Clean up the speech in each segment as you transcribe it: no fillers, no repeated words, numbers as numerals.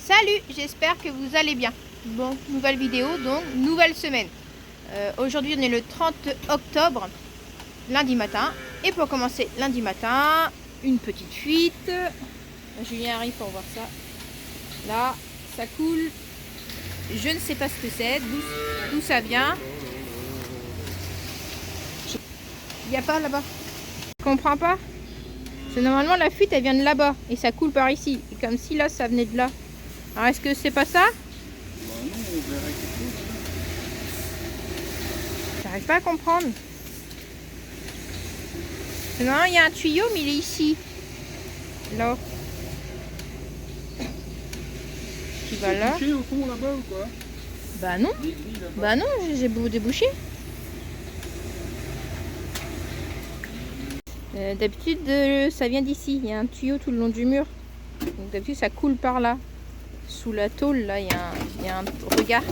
Salut, j'espère que vous allez bien. Bon, nouvelle vidéo, donc nouvelle semaine. Aujourd'hui on est le 30 octobre, lundi matin. Et pour commencer lundi matin, une petite fuite. Julien arrive pour voir ça. Là, ça coule. Je ne sais pas ce que c'est, d'où ça vient. Il n'y a pas là-bas. Je comprends pas. C'est normalement la fuite, elle vient de là-bas. Et ça coule par ici. Et comme si là, ça venait de là. Alors est-ce que c'est pas ça? Bah non, on verrait quelque chose. J'arrive pas à comprendre. Non, il y a un tuyau, mais il est ici. Là. Qui va là. Bouché au fond là-bas ou quoi? Bah non. Bah non, j'ai beau déboucher. D'habitude, ça vient d'ici. Il y a un tuyau tout le long du mur. Donc d'habitude, ça coule par là. Sous la tôle, là, il y a un regard.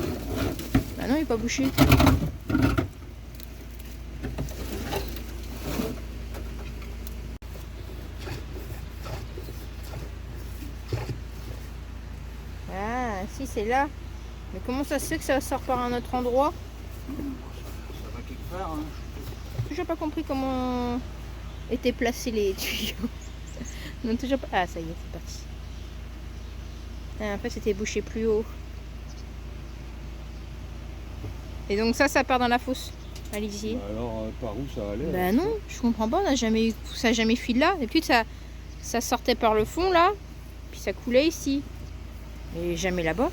Bah non, il n'est pas bouché. Ah, si, c'est là. Mais comment ça se fait que ça sort par un autre endroit? Ça va quelque part, hein. J'ai toujours pas compris comment étaient placés les tuyaux. Non, toujours pas. Ah, ça y est, c'est parti. Ah, en fait, c'était bouché plus haut. Et donc ça part dans la fosse. Allez-y. Bah alors, par où ça allait? Bah non, je comprends pas. Ça a jamais fui de là. D'habitude, ça sortait par le fond là, puis ça coulait ici. Et jamais là-bas.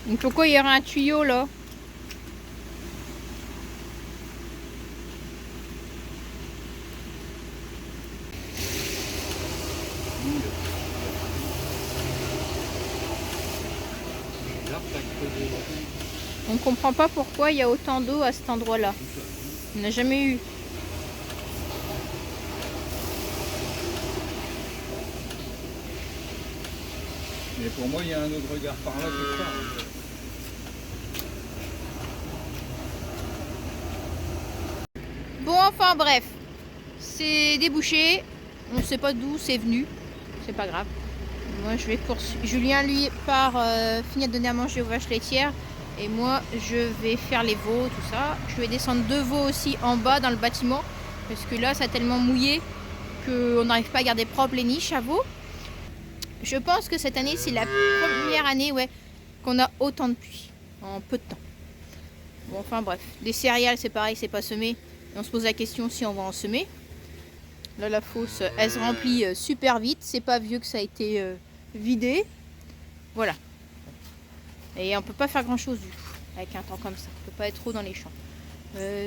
Donc pourquoi il y aurait un tuyau là? On ne comprend pas pourquoi il y a autant d'eau à cet endroit-là. On n'a jamais eu. Mais pour moi, il y a un autre regard par là quelque part. Bon, enfin bref, c'est débouché. On ne sait pas d'où c'est venu. C'est pas grave. Moi, je vais poursuivre. Julien, lui, part finir de donner à manger aux vaches laitières. Et moi, je vais faire les veaux, tout ça. Je vais descendre 2 veaux aussi en bas dans le bâtiment. Parce que là, ça a tellement mouillé qu'on n'arrive pas à garder propre les niches à veaux. Je pense que cette année, c'est la première année qu'on a autant de pluie en peu de temps. Bon, enfin bref. Des céréales, c'est pareil, c'est pas semé. Et on se pose la question si on va en semer. Là, la fosse, elle se remplit super vite. C'est pas vieux que ça a été vidé. Voilà. Et on peut pas faire grand chose du tout avec un temps comme ça. On peut pas être trop dans les champs.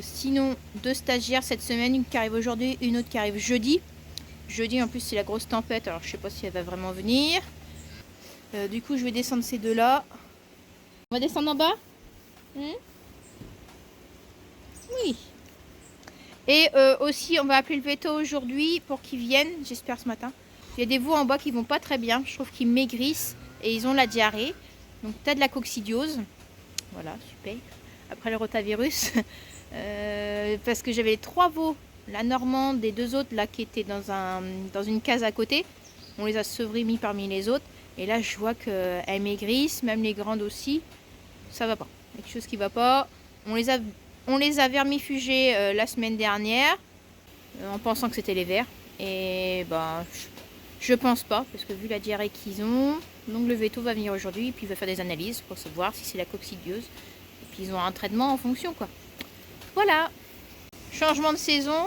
Sinon, 2 stagiaires cette semaine, une qui arrive aujourd'hui, une autre qui arrive jeudi. Jeudi en plus c'est la grosse tempête, alors je sais pas si elle va vraiment venir. Du coup je vais descendre ces 2 là. On va descendre en bas. Oui. Et aussi on va appeler le veto aujourd'hui pour qu'ils viennent, j'espère ce matin. Il y a des veaux en bas qui vont pas très bien, je trouve qu'ils maigrissent et ils ont la diarrhée. Donc tu as de la coccidiose. Voilà, super. Après le rotavirus. Parce que j'avais 3 veaux, la normande et 2 autres là qui étaient dans une case à côté. On les a sevrés, mis parmi les autres. Et là je vois qu'elles maigrissent, même les grandes aussi. Ça va pas. Il y a quelque chose qui va pas. On les a vermifugées la semaine dernière en pensant que c'était les vers. Et ben je pense pas, parce que vu la diarrhée qu'ils ont, donc le veto va venir aujourd'hui et puis il va faire des analyses pour savoir si c'est la coccidiose. Et puis ils ont un traitement en fonction quoi. Voilà. Changement de saison.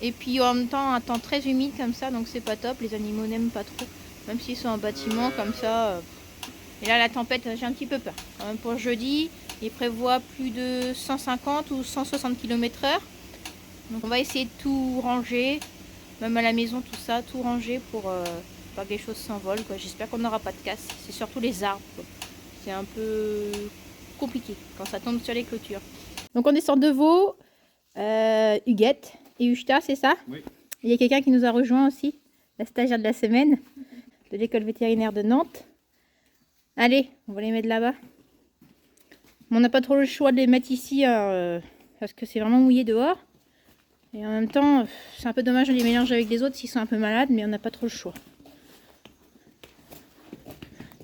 Et puis en même temps un temps très humide comme ça, donc c'est pas top. Les animaux n'aiment pas trop. Même s'ils sont en bâtiment comme ça. Et là la tempête, j'ai un petit peu peur. Quand même pour jeudi, il prévoit plus de 150 ou 160 km/h. Donc on va essayer de tout ranger. Même à la maison, tout ça, tout ranger pour pas que les choses s'envolent. J'espère qu'on n'aura pas de casse. C'est surtout les arbres. C'est un peu compliqué quand ça tombe sur les clôtures. Donc on descend de Vaud, Huguette et Ushta, c'est ça? Oui. Il y a quelqu'un qui nous a rejoint aussi, la stagiaire de la semaine de l'école vétérinaire de Nantes. Allez, on va les mettre là-bas. On n'a pas trop le choix de les mettre ici parce que c'est vraiment mouillé dehors. Et en même temps, c'est un peu dommage de les mélanger avec les autres s'ils sont un peu malades, mais on n'a pas trop le choix.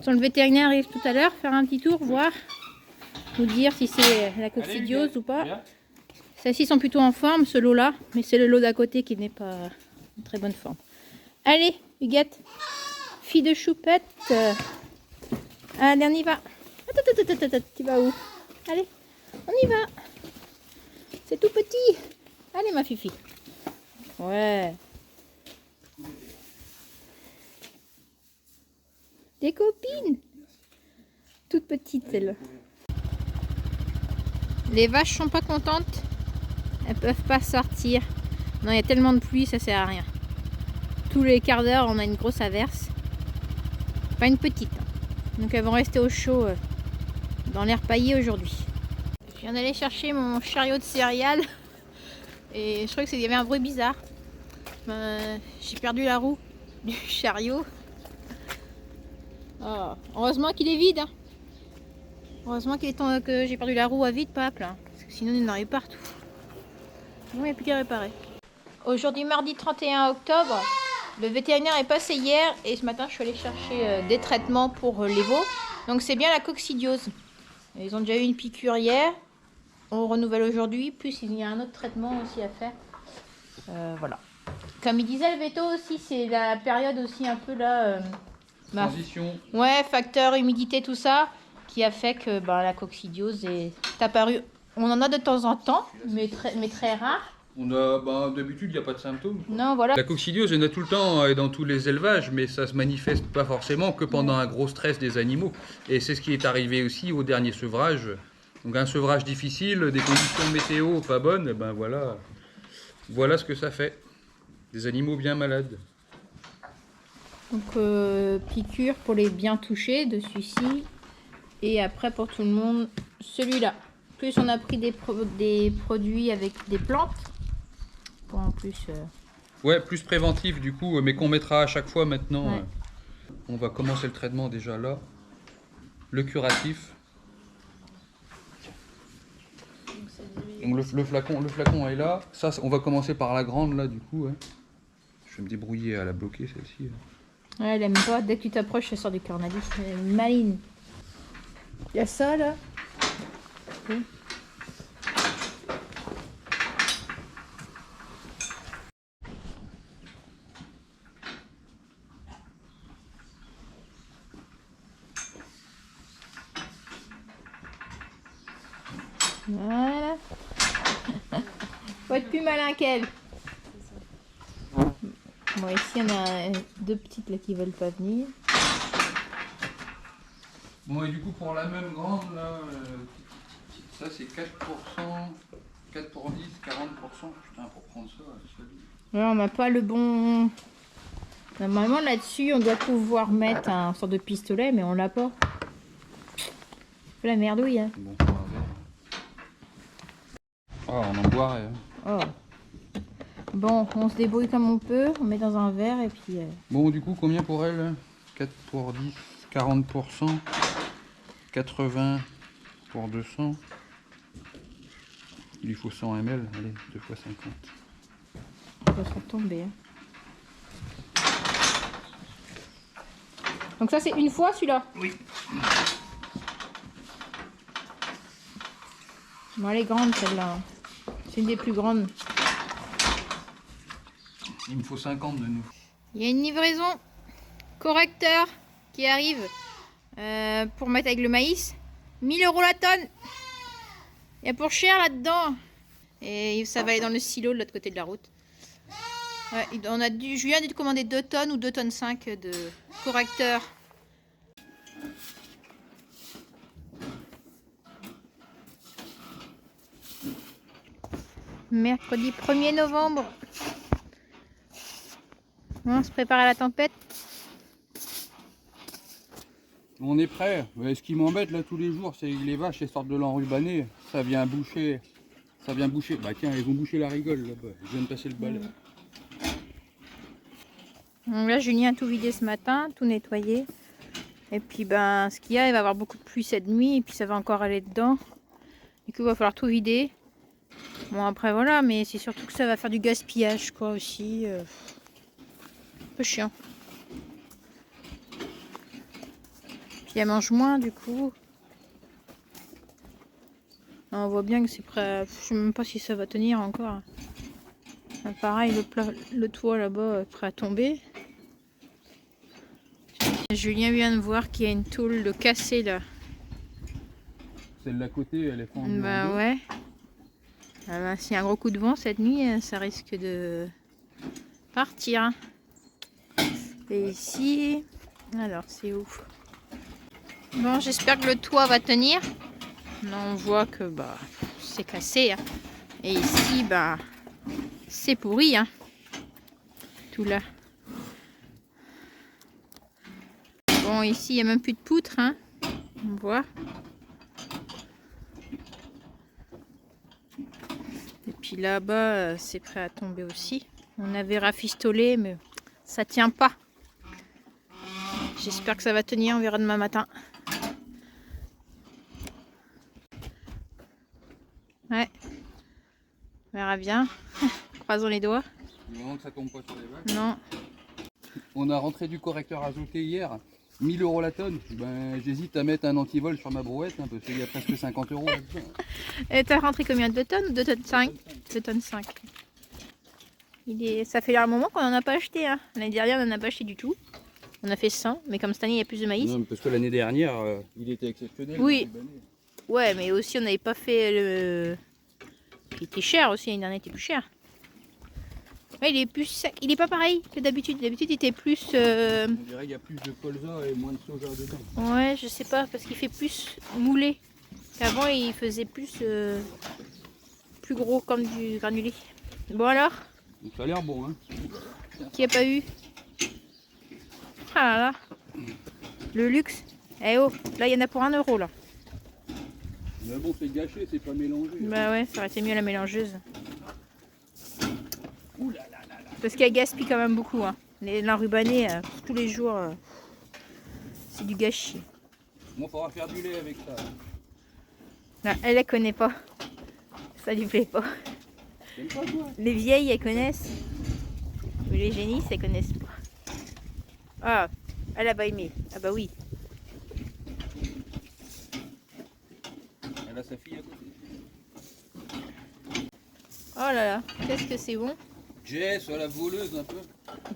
Sans le vétérinaire arrive tout à l'heure, faire un petit tour, voir, nous dire si c'est la coccidiose ou pas. Celles-ci sont plutôt en forme, ce lot-là, mais c'est le lot d'à côté qui n'est pas en très bonne forme. Allez, Huguette, fille de choupette. Allez, on y va. Tu vas où? Allez, on y va. C'est tout petit. Allez, ma fifi. Ouais. Des copines. Toutes petites, celles-là. Les vaches sont pas contentes. Elles peuvent pas sortir. Non, il y a tellement de pluie, ça sert à rien. Tous les quarts d'heure, on a une grosse averse. Pas une petite. Donc elles vont rester au chaud dans l'air paillé aujourd'hui. Je viens d'aller chercher mon chariot de céréales. Et je crois qu'il y avait un bruit bizarre. J'ai perdu la roue du chariot. Oh, heureusement qu'il est vide. Hein. Heureusement qu'il est temps que j'ai perdu la roue à vide, pas à plein. Parce que sinon, il y en aurait partout. Non, il n'y a plus qu'à réparer. Aujourd'hui, mardi 31 octobre, le vétérinaire est passé hier. Et ce matin, je suis allée chercher des traitements pour les veaux. Donc, c'est bien la coccidiose. Ils ont déjà eu une piqûre hier. On renouvelle aujourd'hui. Plus, il y a un autre traitement aussi à faire. Voilà. Comme il disait le veto aussi, c'est la période aussi un peu là... Transition. Ouais, facteur, humidité, tout ça, qui a fait que la coccidiose est apparue. On en a de temps en temps, mais très rare. On a, d'habitude, il n'y a pas de symptômes. Non, voilà. La coccidiose, il y en a tout le temps et dans tous les élevages, mais ça se manifeste pas forcément que pendant un gros stress des animaux. Et c'est ce qui est arrivé aussi au dernier sevrage. Donc un sevrage difficile, des conditions météo pas bonnes, ben voilà ce que ça fait. Des animaux bien malades. Donc piqûre pour les bien touchés de celui-ci. Et après pour tout le monde, celui-là. Plus on a pris des produits avec des plantes. Pour en plus... Ouais, plus préventif du coup, mais qu'on mettra à chaque fois maintenant. Ouais. On va commencer le traitement déjà là. Le curatif. Donc le flacon est là. Ça, on va commencer par la grande là du coup. Ouais. Je vais me débrouiller à la bloquer celle-ci. Ouais, elle aime pas. Dès que tu t'approches, elle sort du cornalis. Elle est maline. Il y a ça là. Oui. Voilà. Faut être plus malin qu'elle. Bon, ici on a deux petites là qui veulent pas venir. Bon, et du coup pour la même grande là, ça c'est 4%, 4 pour 10, 40%. Putain, pour prendre ça, Ouais, on n'a pas le bon. Normalement là-dessus on doit pouvoir mettre un sorte de pistolet, mais on l'a pas. C'est la merdouille. Hein. Bon, on va voir. Ah, on en boirait. Hein. Oh. Bon, on se débrouille comme on peut, on met dans un verre et puis... Bon, du coup, combien pour elle? 4 pour 10, 40%, 80 pour 200. Il lui faut 100 ml, allez, 2 fois 50. Ça va se retomber. Hein. Donc ça c'est une fois celui-là? Oui. Bon, elle est grande celle-là. C'est une des plus grandes. Il me faut 50 de nous. Il y a une livraison correcteur qui arrive pour mettre avec le maïs. 1000 € la tonne. Il y a pour cher là-dedans. Et ça va aller dans le silo de l'autre côté de la route. Ouais, je viens de commander 2 tonnes ou 2 tonnes 5 de correcteur. Mercredi 1er novembre. On se prépare à la tempête. On est prêt. Mais ce qui m'embête là tous les jours, c'est que les vaches elles sortent de l'enrubané. Ça vient boucher. Bah tiens, ils vont boucher la rigole là-bas. Je viens de passer le balai. Donc là, Julien a tout vidé ce matin, tout nettoyé. Et puis ce qu'il y a, il va y avoir beaucoup de pluie cette nuit. Et puis ça va encore aller dedans. Du coup, il va falloir tout vider. Bon après voilà, mais c'est surtout que ça va faire du gaspillage quoi aussi. Un peu chiant. Puis elle mange moins du coup. On voit bien que c'est prêt. Je sais même pas si ça va tenir encore. Pareil, le toit là-bas est prêt à tomber. Julien vient de voir qu'il y a une tôle de cassée là. Celle d'à côté, elle est fendue en Bah deux. ouais. Ah bah, s'il y a un gros coup de vent cette nuit, ça risque de partir. Et ici, alors c'est où? Bon, j'espère que le toit va tenir. Là, on voit que bah c'est cassé. Hein. Et ici, bah c'est pourri. Hein. Tout là. Bon, ici, il n'y a même plus de poutre. Hein. On voit. Et puis là-bas, c'est prêt à tomber aussi. On avait rafistolé, mais ça tient pas. J'espère que ça va tenir, on verra demain matin. Ouais. On verra bien. Croisons les doigts. Du moment que ça tombe pas sur les vagues. Non. On a rentré du correcteur azoté hier. 1000 € la tonne. Ben, j'hésite à mettre un antivol sur ma brouette hein, parce qu'il y a presque 50 € là-dedans. Et t'as rentré combien? 2 tonnes ou 2 tonnes 5? 2 tonnes 5. Ça fait un moment qu'on n'en a pas acheté. Hein. L'année dernière, on n'en a pas acheté du tout. On a fait 100, mais comme cette année, il y a plus de maïs. Non, parce que l'année dernière, il était exceptionnel. Oui. Ouais, mais aussi, on n'avait pas fait le... Il était cher aussi, l'année dernière, il était plus cher. Ouais, il est plus sec. Il est pas pareil que d'habitude. D'habitude, il était plus... On dirait qu'il y a plus de colza et moins de soja dedans. Ouais, je sais pas, parce qu'il fait plus moulé. Avant, il faisait plus gros comme du granulé. Bon alors, Donc ça a l'air bon, hein. qui a pas eu? Ah là là. Le luxe. Eh oh, là, il y en a pour 1 € là. Mais bon, c'est gâché, c'est pas mélangé. Bah ouais, ça aurait été mieux la mélangeuse. Ouh là là là là. Parce qu'elle gaspille quand même beaucoup. Hein. L'enrubané, tous les jours, c'est du gâchis. Moi, il faudra faire du lait avec ça. Non, elle ne connaît pas. Ça lui plaît pas. T'aimes pas toi? Les vieilles, elles connaissent. Mais les génisses, elles connaissent pas. Ah, elle a pas aimé. Ah bah oui. Elle a sa fille à côté. Oh là là, qu'est-ce que c'est bon. Jess, la voleuse un peu.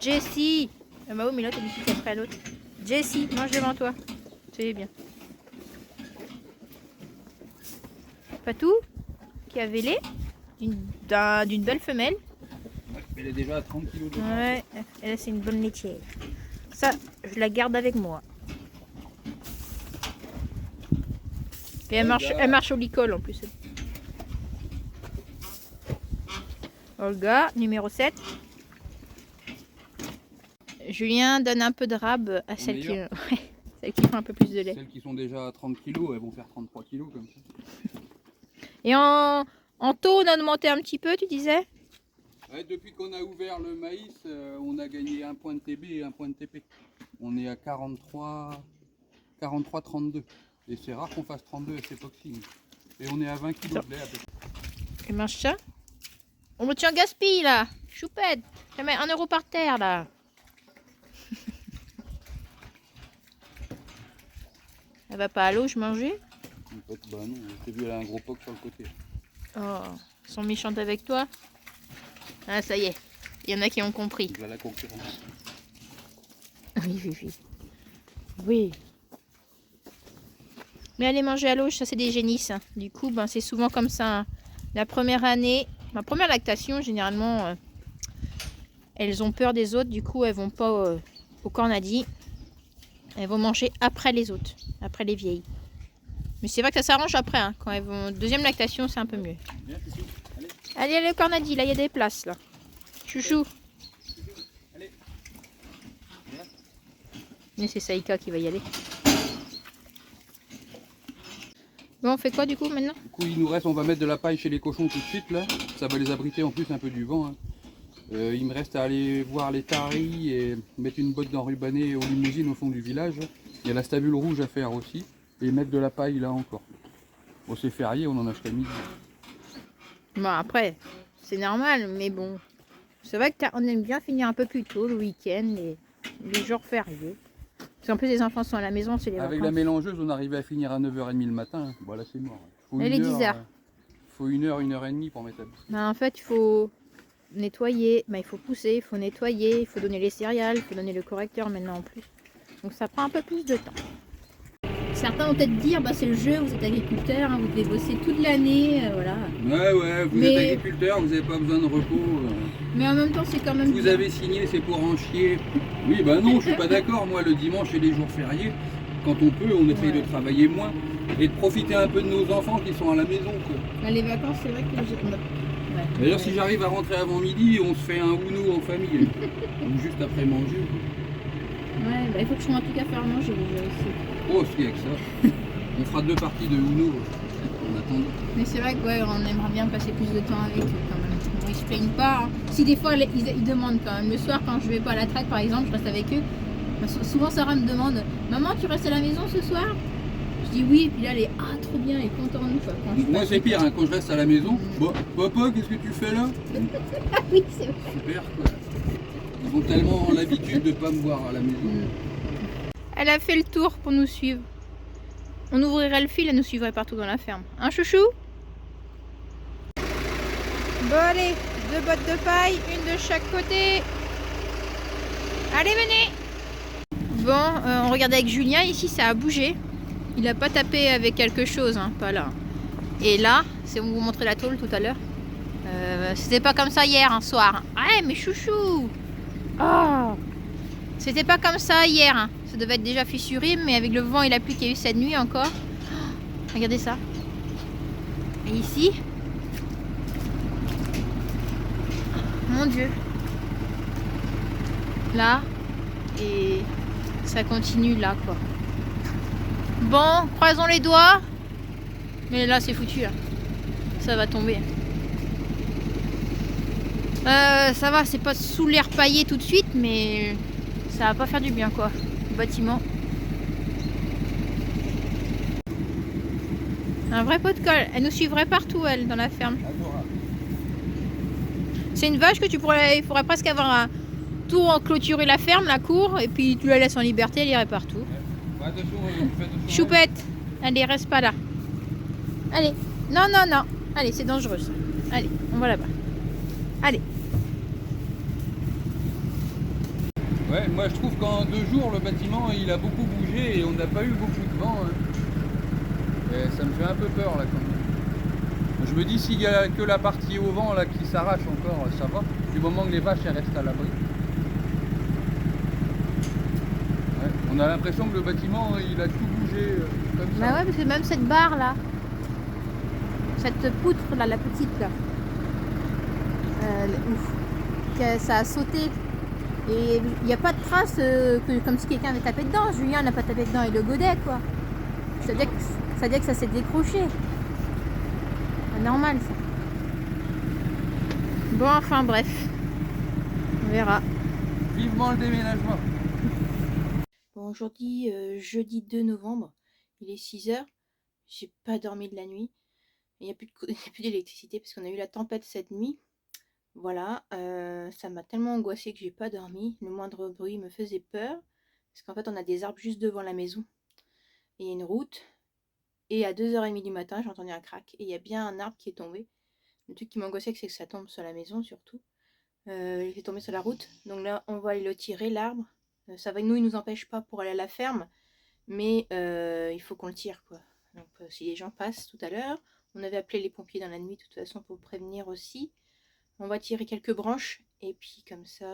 Jessie. Ah bah oui, mais là, t'as dit qu'il après l'autre. Jessie, mange devant toi. C'est bien. Patou, qui a vélé d'une belle femelle. Ouais, elle est déjà à 30 kg de Ouais, et là, c'est une bonne laitière. Ça, je la garde avec moi. Et elle marche au licol en plus. Olga, numéro 7. Julien donne un peu de rab à celles qui, celles qui font un peu plus de lait. Celles qui sont déjà à 30 kg, elles vont faire 33 kg comme ça. Et en taux, on a augmenté un petit peu, tu disais? Ouais, depuis qu'on a ouvert le maïs, on a gagné 1 point de TB et 1 point de TP. On est à 43,32. Et c'est rare qu'on fasse 32 avec cette oxyne. Et on est à 20 kg de lait à peu près. Et mange ça. On me tient gaspille là. Choupette. Je mets 1 € par terre là. Elle va pas à l'eau, je mangeais. Bah non, j'ai vu elle a un gros poc sur le côté. Oh, elles sont méchantes avec toi. Ah ça y est, il y en a qui ont compris. Voilà la concurrence. Oui, oui, oui. Oui. Mais aller manger à l'eau, ça c'est des génisses. Hein. Du coup, ben, c'est souvent comme ça. Hein. La première année, ma première lactation, généralement, elles ont peur des autres. Du coup, elles vont pas au cornadi. Elles vont manger après les autres, après les vieilles. Mais c'est vrai que ça s'arrange après. Hein. Quand elles vont deuxième lactation, c'est un peu mieux. Viens, Chouchou, Allez, allez. allez au cornadi, là, il y a des places, là. Chouchou. Allez. Viens. Mais c'est Saïka qui va y aller. Bon, on fait quoi du coup maintenant? Du coup, il nous reste, on va mettre de la paille chez les cochons tout de suite là. Ça va les abriter en plus un peu du vent. Hein. Il me reste à aller voir les taris et mettre une botte d'enrubané aux limousines au fond du village. Il y a la stabule rouge à faire aussi. Et mettre de la paille là encore. Bon, c'est férié, on en achète à midi. Bon, après, c'est normal, mais bon. C'est vrai qu'on aime bien finir un peu plus tôt le week-end et les jours fériés. Parce qu'en plus, les enfants sont à la maison, c'est les Avec la vacances. mélangeuse, on arrivait à finir à 9h30 le matin. Bon, là, c'est mort. Faut Elle est 10 heure, heures. faut 1h, 1h30 pour mettre la bouche. Ben, en fait, il faut nettoyer, ben, il faut pousser, il faut nettoyer, il faut donner les céréales, il faut donner le correcteur maintenant en plus. Donc ça prend un peu plus de temps. Certains vont peut-être dire, bah, c'est le jeu, vous êtes agriculteur, hein, vous devez bosser toute l'année, voilà. Ouais, vous êtes agriculteur, vous n'avez pas besoin de repos. Mais en même temps, c'est quand même Vous bien. avez signé, c'est pour en chier. Oui, bah non, je suis pas d'accord. Moi, le dimanche et les jours fériés, quand on peut, on essaye de travailler moins et de profiter un peu de nos enfants qui sont à la maison, quoi. Bah, les vacances, c'est vrai que j'ai... Ouais. D'ailleurs, si j'arrive à rentrer avant midi, on se fait un Uno en famille. Ou juste après manger. Ouais, bah, il faut que je sois en tout cas faire manger déjà aussi. Oh, c'est avec ça. On fera 2 parties de Uno en attendant. Mais c'est vrai qu'on aimerait bien passer plus de temps avec eux quand même. Bon, ils se plaignent pas. Hein. Si des fois ils demandent quand même. Le soir, quand je vais pas à la traite par exemple, je reste avec eux. Souvent Sarah me demande, maman, tu restes à la maison ce soir? Je dis oui, et puis là elle est trop bien, elle est contente. Quoi, Moi c'est pire, hein, quand je reste à la maison. Bon, papa, qu'est-ce que tu fais là? Ah oui, c'est vrai. Super quoi. Ils ont tellement l'habitude de pas me voir à la maison. Elle a fait le tour pour nous suivre. On ouvrirait le fil, elle nous suivrait partout dans la ferme. Hein, chouchou? Bon, allez, 2 bottes de paille, une de chaque côté. Allez, venez! Bon, on regardait avec Julien, ici ça a bougé. Il n'a pas tapé avec quelque chose, hein, pas là. Et là, c'est on vous montrait la tôle tout à l'heure. C'était pas comme ça hier, un soir. Ouais, mais chouchou! Oh! C'était pas comme ça hier. Hein. Ça devait être déjà fissuré, mais avec le vent et la pluie qu'il y a eu cette nuit encore. Oh, regardez ça. Et ici. Mon Dieu. Là. Et ça continue là, quoi. Bon, croisons les doigts. Mais là, c'est foutu. Là. Ça va tomber. Ça va, c'est pas sous l'air paillé tout de suite, mais ça va pas faire du bien, quoi. Le bâtiment. Un vrai pot de colle. Elle nous suivrait partout, elle, dans la ferme. C'est une vache que tu pourrais... Il faudrait presque avoir un tour en clôturer la ferme, la cour, et puis tu la laisses en liberté, elle irait partout. Ouais, attention, Choupette, allez, reste pas là. Allez, non, non, non. Allez, c'est dangereux ça. Allez, on va là-bas. Allez. Ouais, moi je trouve qu'en 2 jours, le bâtiment il a beaucoup bougé et on n'a pas eu beaucoup de vent. Hein. Et ça me fait un peu peur là quand même. Je me dis s'il y a que la partie au vent là qui s'arrache encore, ça va. Du moment que les vaches elles restent à l'abri. Ouais, on a l'impression que le bâtiment il a tout bougé comme ça. Bah ouais, parce que même cette barre là, cette poutre là, la petite là, ça a sauté. Et il n'y a pas de trace comme si quelqu'un avait tapé dedans. Julien n'a pas tapé dedans et le godet quoi. Ça veut dire que ça s'est décroché. C'est normal ça. Bon, enfin bref. On verra. Vivement le déménagement. Bon, aujourd'hui, jeudi 2 novembre, il est 6h. J'ai pas dormi de la nuit. Il n'y a plus d'électricité parce qu'on a eu la tempête cette nuit. Voilà, ça m'a tellement angoissée que j'ai pas dormi. Le moindre bruit me faisait peur. Parce qu'en fait, on a des arbres juste devant la maison. Et il y a une route. Et à 2h30 du matin, j'ai entendu un crack. Et il y a bien un arbre qui est tombé. Le truc qui m'angoissait, c'est que ça tombe sur la maison surtout. Il est tombé sur la route. Donc là, on va aller le tirer, l'arbre. Ça va, nous, il nous empêche pas pour aller à la ferme. Mais il faut qu'on le tire, quoi. Donc si les gens passent tout à l'heure, on avait appelé les pompiers dans la nuit de toute façon pour prévenir aussi. On va tirer quelques branches et puis comme ça,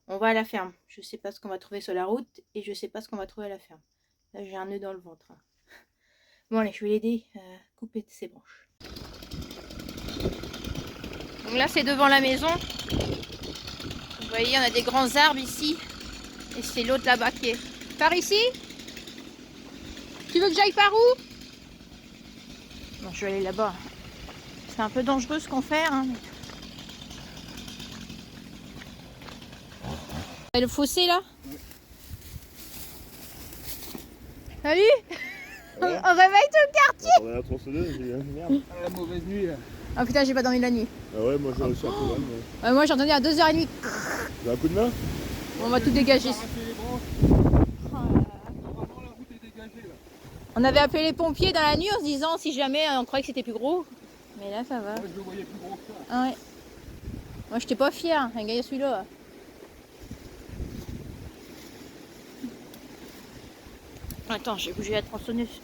on va à la ferme. Je sais pas ce qu'on va trouver sur la route et je sais pas ce qu'on va trouver à la ferme. Là, j'ai un nœud dans le ventre. Bon, allez, je vais l'aider à couper ces branches. Donc là, c'est devant la maison. Vous voyez, on a des grands arbres ici. Et c'est l'autre là-bas qui est. Par ici? Tu veux que j'aille par où? Bon, je vais aller là-bas. C'est un peu dangereux ce qu'on fait. Hein. Et le fossé là? Salut. Ouais. On réveille tout le quartier. On a la tronçonneuse, j'ai eu merde. La mauvaise nuit là. Ah putain, j'ai pas dormi la nuit. Ah ouais, moi j'ai réussi un peu là. Mais... Moi j'ai entendu à 2h30. J'ai un coup de main. On va tout dégager. On avait appelé les pompiers dans la nuit en se disant si jamais on croyait que c'était plus gros. Mais là ça va. Moi je le voyais plus gros que ça. Ah ouais. Moi j'étais pas fier, regarde celui-là. Attends, j'ai bougé la tronçonneuse.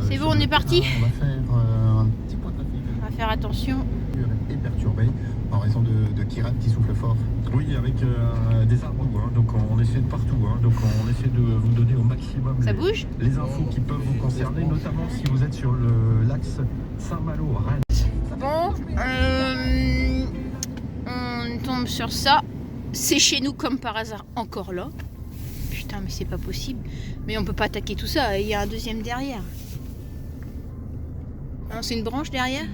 C'est bon, on est parti. On va faire un petit point de trafic. On va faire attention. Est perturbé en raison de Kirat qui souffle fort. Oui, avec des arbres, hein, donc on essaie de partout, hein, donc on essaie de vous donner au maximum Ça bouge les infos qui peuvent vous concerner, notamment si vous êtes sur l'axe Saint-Malo-Rennes. Bon, on tombe sur ça. C'est chez nous comme par hasard encore là. Putain, mais c'est pas possible. Mais on peut pas attaquer tout ça. Il y a un deuxième derrière. Non, c'est une branche derrière.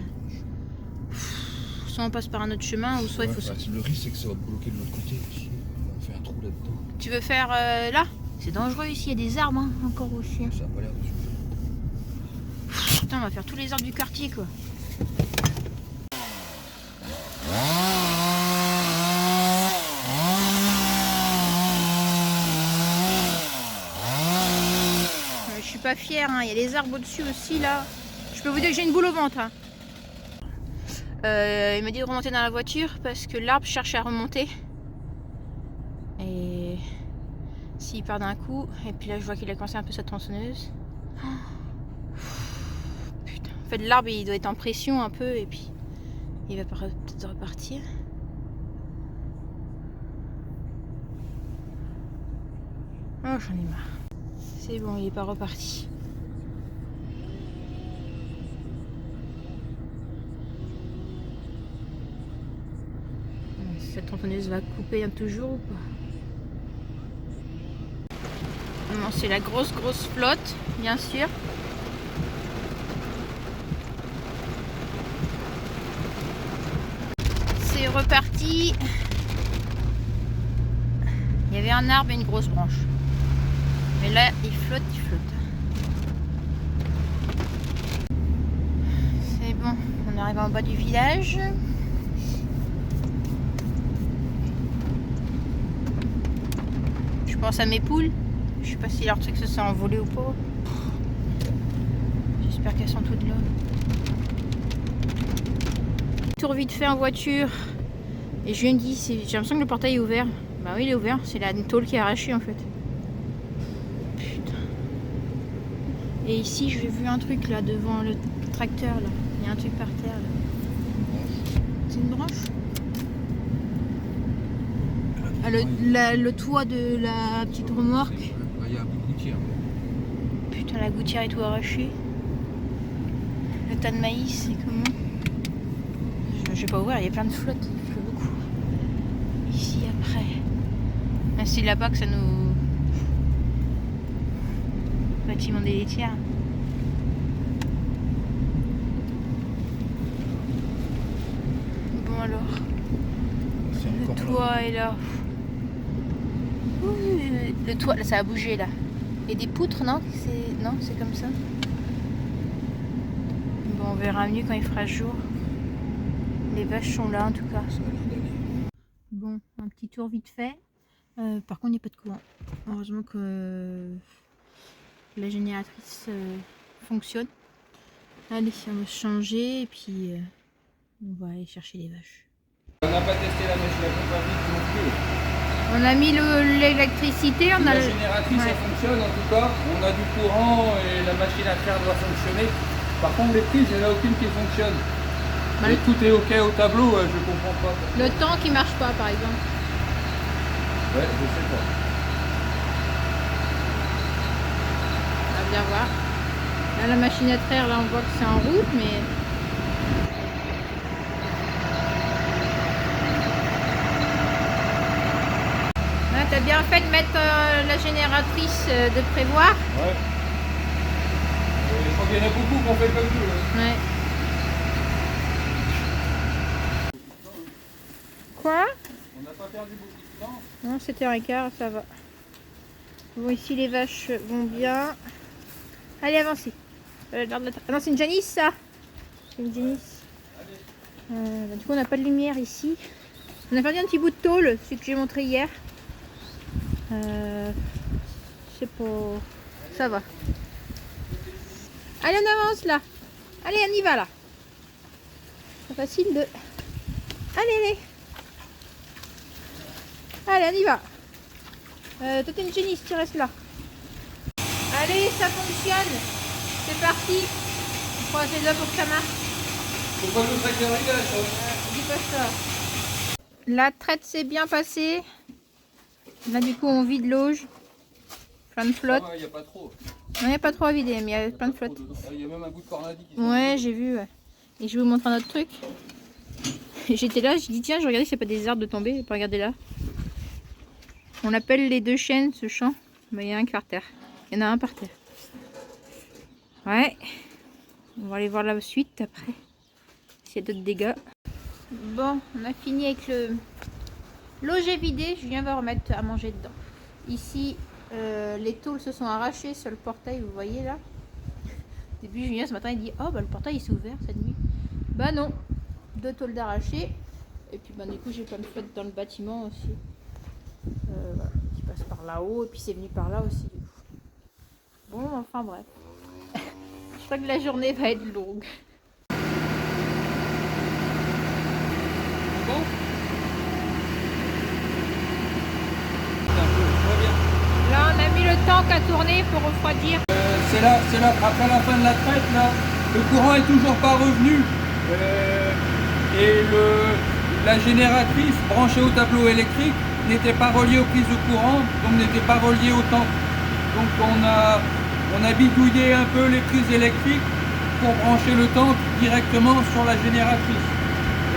Soit on passe par un autre chemin, ou soit il faut sortir. Le risque c'est que ça va bloquer de l'autre côté. On fait un trou là-dedans. Tu veux faire là? C'est dangereux ici, il y a des arbres hein, encore aussi. Ça a pas l'air de suffire. Putain, on va faire tous les arbres du quartier quoi. Je suis pas fière, hein. Il y a des arbres au-dessus aussi là. Je peux vous dire que j'ai une boule au ventre. Hein. Il m'a dit de remonter dans la voiture parce que l'arbre cherche à remonter. Et s'il part d'un coup, et puis là je vois qu'il a commencé un peu sa tronçonneuse. Oh. Putain. En fait l'arbre il doit être en pression un peu et puis il va peut-être repartir. Oh j'en ai marre. C'est bon, il est pas reparti. Cette tronçonneuse va couper toujours ou pas? Non, c'est la grosse flotte, bien sûr. C'est reparti. Il y avait un arbre et une grosse branche. Mais là, il flotte, il flotte. C'est bon, on arrive en bas du village. Je pense à mes poules. Je sais pas si leur truc se s'est envolé ou pas. J'espère qu'elles sont toutes là. Tour vite fait en voiture. Et je lui me dis, j'ai l'impression que le portail est ouvert. Bah oui, il est ouvert. C'est la tôle qui est arrachée en fait. Putain. Et ici, j'ai vu un truc là devant le tracteur là. Il y a un truc par terre là. C'est une branche? Ah, le toit de la petite remorque. Il y a un bout de gouttière. Putain, la gouttière est tout arrachée. Le tas de maïs, c'est comment? Je vais pas ouvrir, il y a plein de flotte, il pleut beaucoup. Ici après. Ah, c'est là-bas que ça nous. Bâtiment des laitières. Bon alors. Le toit est là. Le toit, là, ça a bougé là. Et des poutres, non? C'est comme ça. Bon, on verra mieux quand il fera jour. Les vaches sont là en tout cas. Bon, un petit tour vite fait. Par contre, il n'y a pas de courant. Heureusement que la génératrice fonctionne. Allez, on va changer et puis on va aller chercher les vaches. On n'a pas testé la machine à pompe à vide non plus. On a mis l'électricité, on a La génératrice elle fonctionne en tout cas, on a du courant et la machine à faire doit fonctionner. Par contre les prises, il n'y en a aucune qui fonctionne. Bah, et tout est ok au tableau, je comprends pas. Le temps qui marche pas par exemple. Ouais, je sais pas. On va bien voir. Là la machine à traire, là on voit que c'est en route mais... T'as bien fait de mettre la génératrice de prévoir. Ouais. Je crois qu'il y en a beaucoup qui ont fait comme tout. Ouais. Quoi? On n'a pas perdu beaucoup. Non, 7h15, ça va. Bon, ici les vaches vont bien. Allez, avancez. Ah non, c'est une Janice, ça. C'est une Janice. Du coup, on n'a pas de lumière ici. On a perdu un petit bout de tôle, celui que j'ai montré hier. Je sais pas. Ça va. Allez, on avance là. Allez, on y va là. C'est facile de... Allez, allez. Allez, on y va. Toi, t'es une Janice, tu restes là. Allez, ça fonctionne. C'est parti. On croise les doigts pour que ça marche. Faut pas nous traquer la gueule, Dis pas ça. La traite s'est bien passée. Là, du coup, on vide l'auge. Plein de flotte. Il n'y a pas trop. Non, il n'y a pas trop à vider, mais il y a plein de flotte. Il y a même un bout de cornadis qui Ouais, j'ai vu. Ouais. Et je vais vous montrer un autre truc. J'étais là, j'ai dit tiens, je regardais s'il n'y a pas des arbres de tomber. Regardez là. On l'appelle les deux chênes, ce champ. Mais il y a un par terre. Il y en a un par terre. Ouais. On va aller voir la suite après. S'il y a d'autres dégâts. Bon, on a fini avec le... L'auge est vidée. Julien va remettre à manger dedans. Ici, les tôles se sont arrachées sur le portail, vous voyez là. Au début, Julien ce matin il dit oh bah le portail il s'est ouvert cette nuit. Bah non, 2 tôles d'arrachées. Et puis bah du coup j'ai plein de flotte dans le bâtiment aussi. Voilà, qui passe par là-haut et puis c'est venu par là aussi du coup. Bon enfin bref. Je crois que la journée va être longue. Bon. Là on a mis le temps qu'à tourner pour refroidir. C'est là, après la fin de la traite, là, le courant est toujours pas revenu. Et la génératrice branchée au tableau électrique n'était pas reliée aux prises de courant, donc n'était pas reliée au temps. Donc on a bidouillé un peu les prises électriques pour brancher le temps directement sur la génératrice.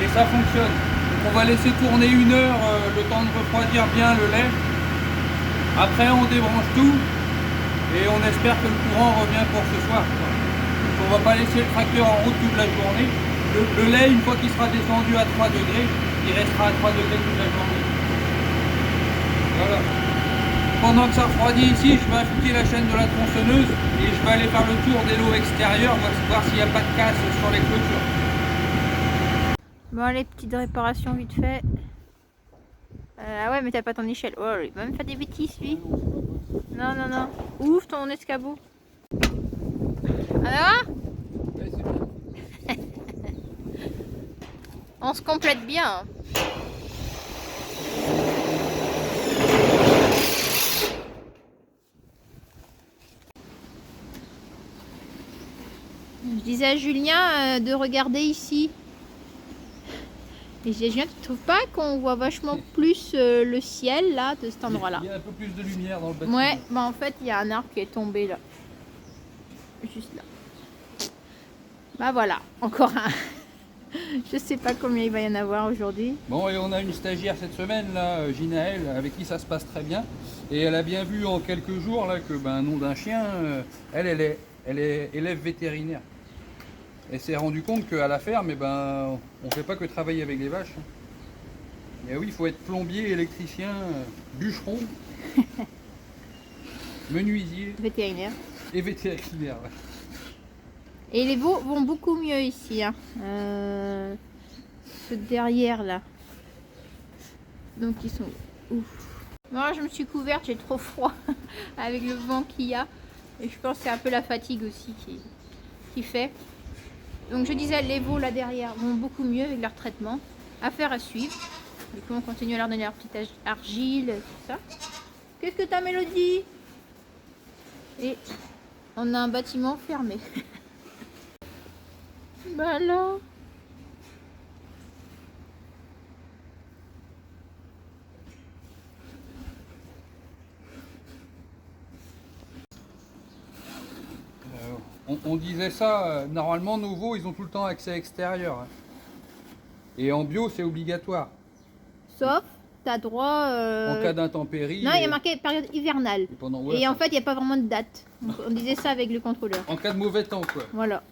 Et ça fonctionne. Donc on va laisser tourner 1 heure le temps de refroidir bien le lait. Après on débranche tout. Et on espère que le courant revient pour ce soir. Donc on va pas laisser le tracteur en route toute la journée. Le lait, une fois qu'il sera descendu à 3 degrés, il restera à 3 degrés toute la journée. Voilà. Pendant que ça refroidit ici, je vais affûter la chaîne de la tronçonneuse et je vais aller faire le tour des lots extérieurs, voir s'il n'y a pas de casse sur les clôtures. Bon les petites réparations vite fait. Ah ouais mais t'as pas ton échelle. Oh il va me faire des bêtises lui. Non, non, non. Ouvre ton escabeau. Alors Ouais, c'est bien. on se complète bien. Je disais à Julien de regarder ici. Et je disais, Julien, tu trouves pas qu'on voit vachement plus le ciel là, de cet endroit-là? Il y a un peu plus de lumière dans le bâtiment. Ouais, bah en fait, il y a un arbre qui est tombé là. Juste là. Bah voilà, encore un. Je sais pas combien il va y en avoir aujourd'hui. Bon, et on a une stagiaire cette semaine, là, Ginaël, avec qui ça se passe très bien. Et elle a bien vu en quelques jours là, que nom d'un chien, elle est élève vétérinaire. Elle s'est rendu compte qu'à la ferme, on ne fait pas que travailler avec les vaches. Et oui, il faut être plombier, électricien, bûcheron, menuisier Vétérinaire. et vétérinaire. Ouais. Et les veaux vont beaucoup mieux ici. Hein. Ceux derrière là. Donc ils sont ouf. Moi je me suis couverte, j'ai trop froid avec le vent qu'il y a. Et je pense que c'est un peu la fatigue aussi qui fait. Donc je disais, les veaux là derrière vont beaucoup mieux avec leur traitement. Affaire à suivre. Du coup on continue à leur donner leur petite argile, tout ça. Qu'est-ce que t'as Mélodie? Et on a un bâtiment fermé. Bah là. On disait ça, normalement nos veaux ils ont tout le temps accès extérieur. Hein. Et en bio c'est obligatoire. Sauf, t'as droit... En cas d'intempérie. Non, il y a marqué période hivernale. Et en fait, il n'y a pas vraiment de date. Donc, on disait ça avec le contrôleur. En cas de mauvais temps quoi. Voilà.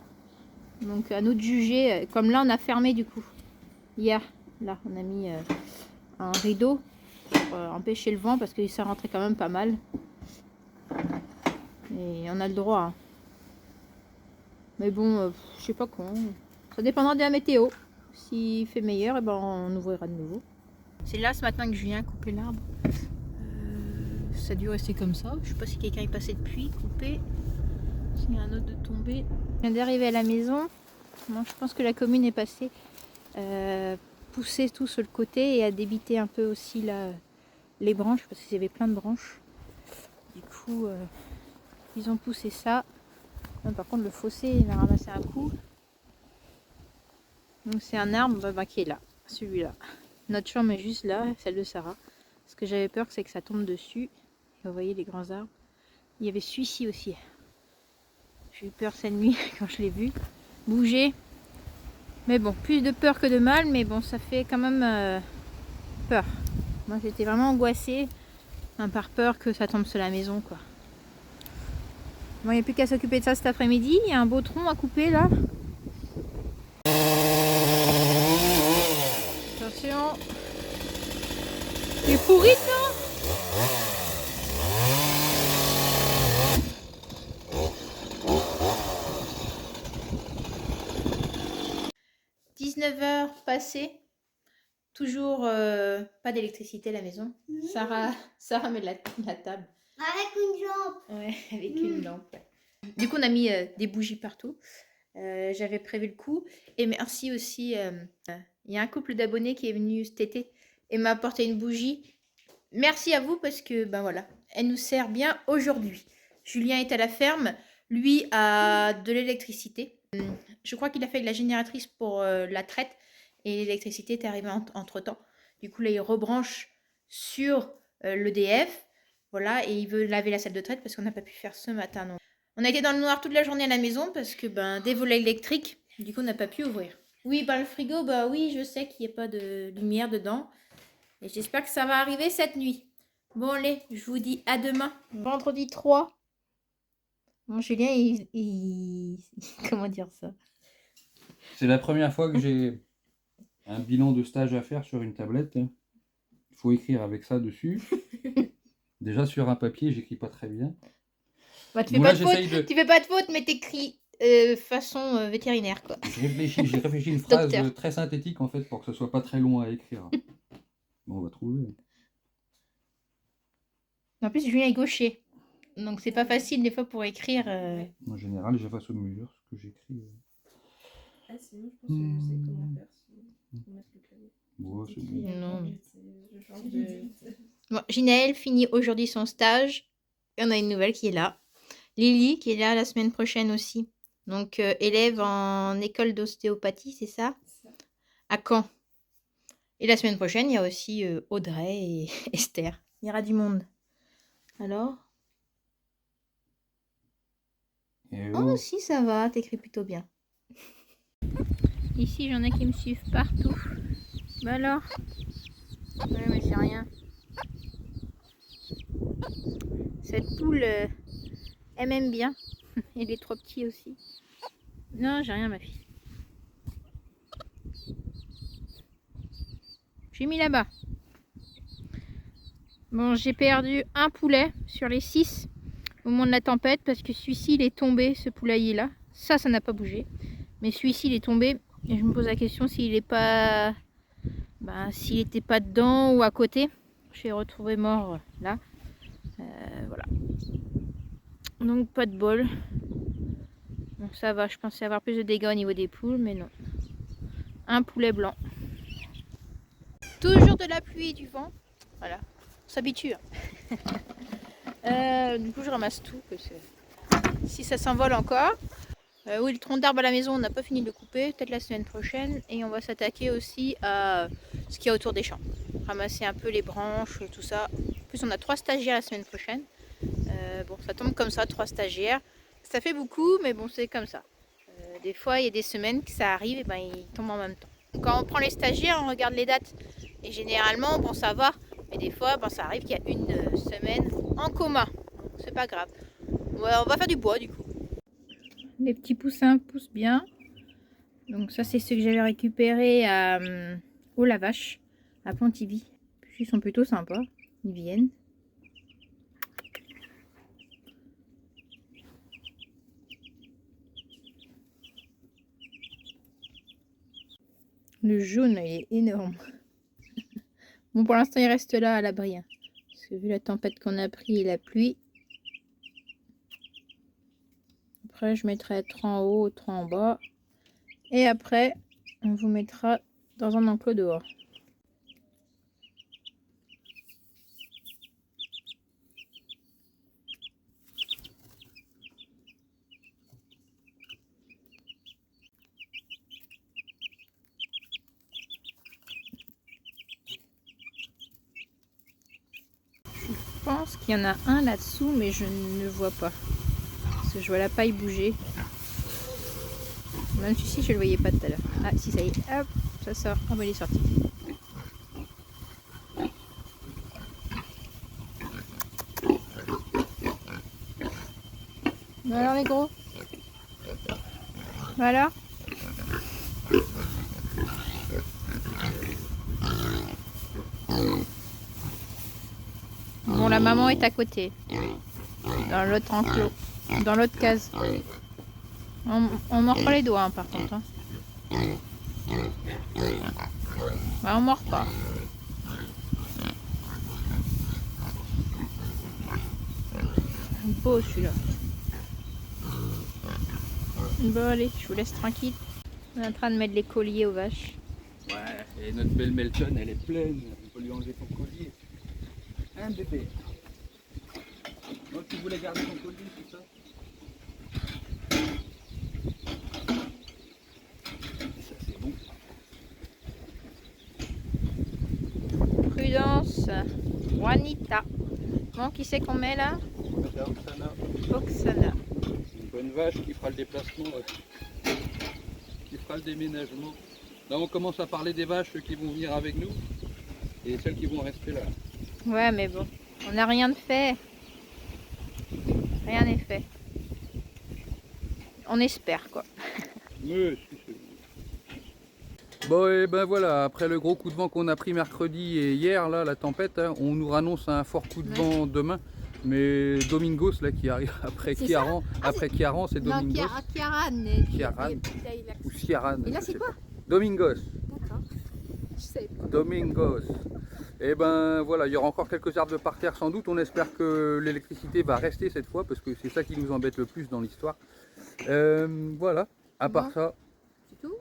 Donc à nous de juger. Comme là, on a fermé du coup. Hier, là, on a mis un rideau pour empêcher le vent parce que ça rentrait quand même pas mal. Et on a le droit. Hein. Mais bon, je sais pas quand. Ça dépendra de la météo. S'il fait meilleur, et ben on ouvrira de nouveau. C'est là ce matin que Julien a coupé l'arbre. Ça a dû rester comme ça. Je sais pas si quelqu'un est passé depuis, coupé. S'il y a un autre de tomber. Je viens d'arriver à la maison. Bon, je pense que la commune est passée pousser tout sur le côté et a débité un peu aussi là, les branches parce qu'il y avait plein de branches. Du coup, ils ont poussé ça. Non, par contre, le fossé, il a ramassé un coup. Donc c'est un arbre qui est là, celui-là. Notre chambre est juste là, celle de Sarah. Ce que j'avais peur, c'est que ça tombe dessus. Et vous voyez les grands arbres. Il y avait celui-ci aussi. J'ai eu peur cette nuit quand je l'ai vu bouger. Mais bon, plus de peur que de mal, mais bon, ça fait quand même peur. Moi, j'étais vraiment angoissée par peur que ça tombe sur la maison, quoi. Bon, il n'y a plus qu'à s'occuper de ça cet après-midi. Il y a un beau tronc à couper là. Attention. Il est pourri, non? 19h passées. Toujours pas d'électricité à la maison. Sarah met la table. Avec une lampe. Ouais, avec une lampe. Du coup, on a mis des bougies partout. J'avais prévu le coup. Et merci aussi. Il y a un couple d'abonnés qui est venu cet été et m'a apporté une bougie. Merci à vous parce que, ben voilà, elle nous sert bien aujourd'hui. Julien est à la ferme. Lui a de l'électricité. Je crois qu'il a fait de la génératrice pour la traite. Et l'électricité est arrivée entre temps. Du coup, là, il rebranche sur l'EDF. Voilà, et il veut laver la salle de traite parce qu'on n'a pas pu faire ce matin. Non. On a été dans le noir toute la journée à la maison parce que des volets électriques, du coup, on n'a pas pu ouvrir. Oui, le frigo, oui, je sais qu'il n'y a pas de lumière dedans. Et j'espère que ça va arriver cette nuit. Bon, allez, je vous dis à demain. Vendredi 3. Bon, Julien, comment dire ça? C'est la première fois que j'ai un bilan de stage à faire sur une tablette. Il faut écrire avec ça dessus. Déjà sur un papier, j'écris pas très bien. Tu fais pas de faute, mais t'écris façon vétérinaire, quoi. J'ai réfléchi une phrase très synthétique en fait pour que ce soit pas très long à écrire. Bon, on va trouver. En plus, Julien est gaucher. Donc c'est pas facile des fois pour écrire. En général, j'efface au mesure ce que j'écris. Ah sinon, je pense que je sais comment faire. Mettre le clavier. Bon, c'est bien. Non. Je change de... Bon, Ginaël finit aujourd'hui son stage. Et on a une nouvelle qui est là. Lily qui est là la semaine prochaine aussi. Donc élève en école d'ostéopathie, c'est ça? À Caen. Et la semaine prochaine, il y a aussi Audrey et Esther. Il y aura du monde. Alors? Oh, si, ça va, t'écris plutôt bien. Ici, j'en ai qui me suivent partout. Bah alors? Ouais, mais c'est rien. Cette poule, elle m'aime bien. Et les 3 petits aussi. Non, j'ai rien, ma fille. J'ai mis là-bas. Bon, j'ai perdu un poulet sur les 6 au moment de la tempête parce que celui-ci, il est tombé, ce poulailler-là. Ça n'a pas bougé. Mais celui-ci, il est tombé. Et je me pose la question s'il n'est pas... s'il n'était pas dedans ou à côté. Je l'ai retrouvé mort là. Voilà. Donc, pas de bol. Donc ça va, je pensais avoir plus de dégâts au niveau des poules, mais non. Un poulet blanc. Toujours de la pluie et du vent. Voilà, on s'habitue. Du coup, je ramasse tout. Parce que si ça s'envole encore. Oui, le tronc d'arbre à la maison, on n'a pas fini de le couper. Peut-être la semaine prochaine. Et on va s'attaquer aussi à ce qu'il y a autour des champs. Ramasser un peu les branches, tout ça. En plus, on a 3 stagiaires la semaine prochaine. Bon, ça tombe comme ça, 3 stagiaires. Ça fait beaucoup, mais bon, c'est comme ça. Des fois, il y a des semaines que ça arrive et ils tombent en même temps. Quand on prend les stagiaires, on regarde les dates. Et généralement, bon, ça va. Mais des fois, ça arrive qu'il y a une semaine en coma. C'est pas grave. On va faire du bois, du coup. Les petits poussins poussent bien. Donc ça, c'est ceux que j'avais récupérés au La Vache, à Pontivy. Ils sont plutôt sympas. Ils viennent. Le jaune, il est énorme. Bon, pour l'instant, il reste là à l'abri. Hein. Parce que vu la tempête qu'on a pris et la pluie. Après, je mettrai 3 en haut, 3 en bas. Et après, on vous mettra dans un enclos dehors. Je pense qu'il y en a un là-dessous, mais je ne le vois pas. Parce que je vois la paille bouger. Même si je le voyais pas tout à l'heure. Ah si, ça y est, hop, ça sort. Ah bah il est sorti. Bon alors les gros. Voilà. Bon, la maman est à côté. Dans l'autre enclos. Dans l'autre case. On mord pas les doigts hein, par contre. Hein. Bah, on mord pas. Beau celui-là. Bon allez, je vous laisse tranquille. On est en train de mettre les colliers aux vaches. Ouais, et notre belle Melton, elle est pleine. On peut lui enlever son collier. Hein, bébé? Moi, tu voulais garder ton collier, c'est ça? Ça, c'est bon. Prudence. Juanita. Bon, qui c'est qu'on met là? C'est Oksana. Oksana. Une bonne vache qui fera le déplacement, qui fera le déménagement. Là, on commence à parler des vaches qui vont venir avec nous et celles qui vont rester là. Ouais, mais bon, on n'a rien de fait. Rien n'est fait. On espère quoi. Bon et ben voilà, après le gros coup de vent qu'on a pris mercredi et hier, là, la tempête, hein, on nous annonce un fort coup de vent demain. Mais Domingos là qui arrive après Kiaran, c'est Domingos. Non, Kiaran. Kiaran. Ou Ciaran. Et là c'est quoi? Domingos. D'accord. Je sais pas. Domingos. Et ben voilà, il y aura encore quelques arbres par terre sans doute. On espère que l'électricité va rester cette fois parce que c'est ça qui nous embête le plus dans l'histoire. Voilà, à part ça,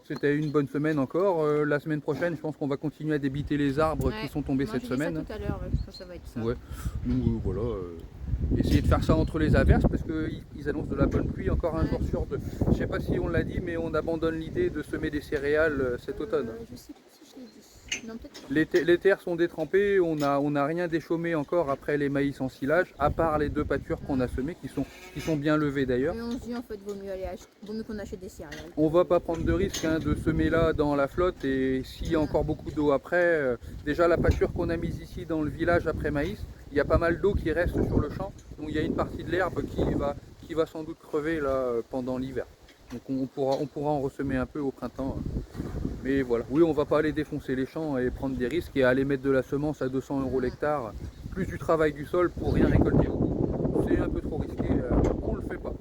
c'était une bonne semaine encore. La semaine prochaine, je pense qu'on va continuer à débiter les arbres qui sont tombés cette semaine. Ça tout à l'heure, ça va être ça. Ouais. Donc voilà, essayer de faire ça entre les averses parce qu'ils annoncent de la bonne pluie encore un jour sur deux. Je sais pas si on l'a dit, mais on abandonne l'idée de semer des céréales cet automne. Je sais plus si je l'ai dit. Non, les terres sont détrempées, on n'a rien déchaumé encore après les maïs en silage, à part les 2 pâtures qu'on a semées qui sont bien levées d'ailleurs. Et on se dit en fait vaut mieux qu'on achète des céréales. On va pas prendre de risque hein, de semer là dans la flotte et s'il y a encore beaucoup d'eau après, déjà la pâture qu'on a mise ici dans le village après maïs, il y a pas mal d'eau qui reste sur le champ, donc il y a une partie de l'herbe qui va sans doute crever là pendant l'hiver. Donc on pourra en ressemer un peu au printemps. Mais voilà, oui, on va pas aller défoncer les champs et prendre des risques et aller mettre de la semence à 200 € l'hectare, plus du travail du sol pour rien récolter. C'est un peu trop risqué, on le fait pas. Bon,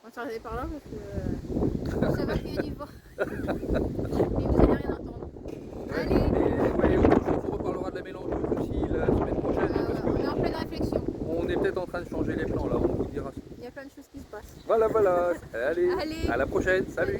on va s'arrêter par là parce que ça va qu'il y a du vent. Mais vous allez rien entendre. Allez. Et on reparlera de la mélangeuse aussi la semaine prochaine. Parce que on est en pleine réflexion. On est peut-être en train de changer les plans là, on vous dira ça. Il y a plein de choses qui se passent. Voilà, allez. À la prochaine, salut.